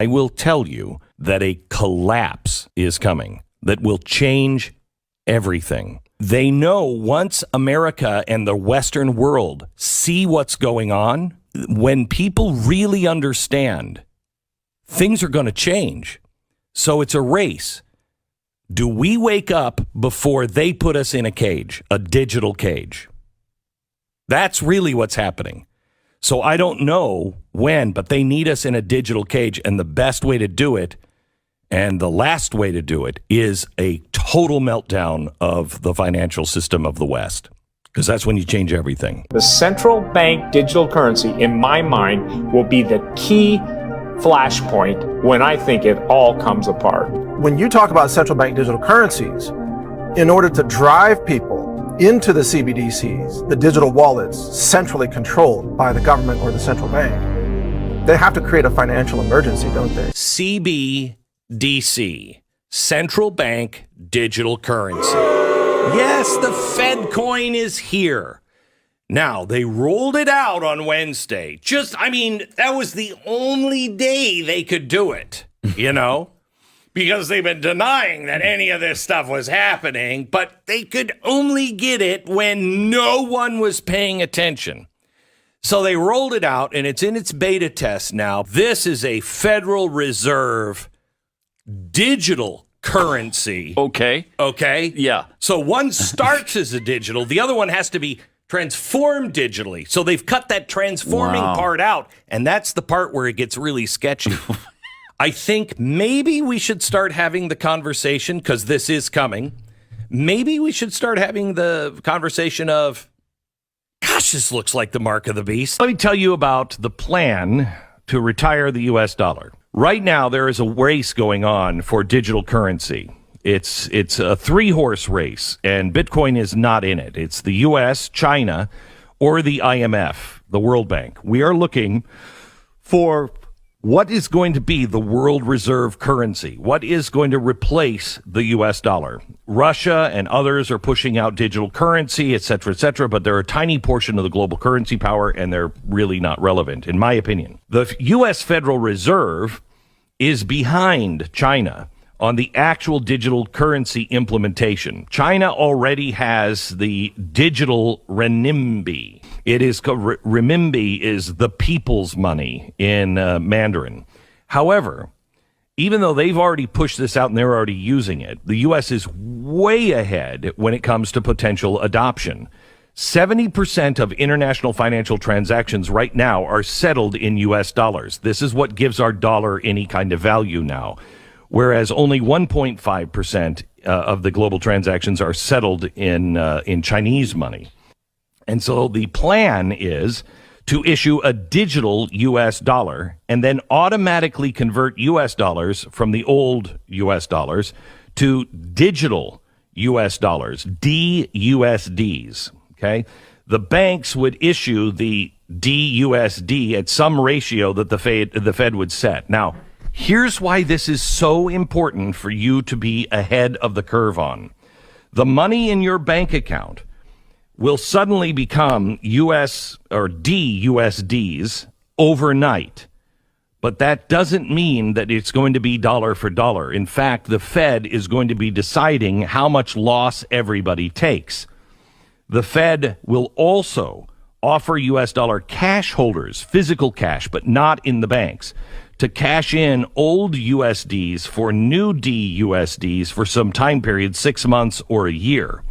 I will tell you that a collapse is coming that will change everything. They know once America and the Western world see what's going on, when people really understand, things are going to change. So it's a race. Do we wake up before they put us in a cage, a digital cage? That's really what's happening. So I don't know when, but they need us in a digital cage. And the best way to do it, and the last way to do it, is a total meltdown of the financial system of the West. Because that's when you change everything. The central bank digital currency, in my mind, will be the key flashpoint when I think it all comes apart. When you talk about central bank digital currencies, in order to drive people into the CBDCs, the digital wallets centrally controlled by the government or the central bank, they have to create a financial emergency, don't they? Cbdc, central bank digital currency. Yes, the Fed coin is here. Now, they rolled it out on Wednesday. That was the only day they could do it, because they've been denying that any of this stuff was happening, but they could only get it when no one was paying attention. So they rolled it out, and it's in its beta test now. This is a Federal Reserve digital currency. Okay. Yeah. So one starts as a digital. The other one has to be transformed digitally. So they've cut that transforming part out, and that's the part where it gets really sketchy. I think maybe we should start having the conversation, because this is coming. Maybe we should start having the conversation of, gosh, this looks like the mark of the beast. Let me tell you about the plan to retire the U.S. dollar. Right now, there is a race going on for digital currency. It's a 3-horse race, and Bitcoin is not in it. It's the U.S., China, or the IMF, the World Bank. We are looking for what is going to be the world reserve currency. What is going to replace the U.S. dollar? Russia and others are pushing out digital currency, et cetera, but they're a tiny portion of the global currency power, and they're really not relevant, in my opinion. The U.S. Federal Reserve is behind China on the actual digital currency implementation. China already has the digital renminbi. It is renminbi is the people's money in Mandarin. However, even though they've already pushed this out and they're already using it, the U.S. is way ahead when it comes to potential adoption. 70% of international financial transactions right now are settled in U.S. dollars. This is what gives our dollar any kind of value now. Whereas only 1.5% of the global transactions are settled in Chinese money. And so the plan is to issue a digital U.S. dollar and then automatically convert U.S. dollars from the old U.S. dollars to digital U.S. dollars, DUSDs. Okay, the banks would issue the DUSD at some ratio that the Fed would set. Now, here's why this is so important for you to be ahead of the curve on. The money in your bank account will suddenly become US or DUSDs overnight. But that doesn't mean that it's going to be dollar for dollar. In fact, the Fed is going to be deciding how much loss everybody takes. The Fed will also offer U.S. dollar cash holders, physical cash, but not in the banks, to cash in old USDs for new DUSDs for some time period, 6 months or a year.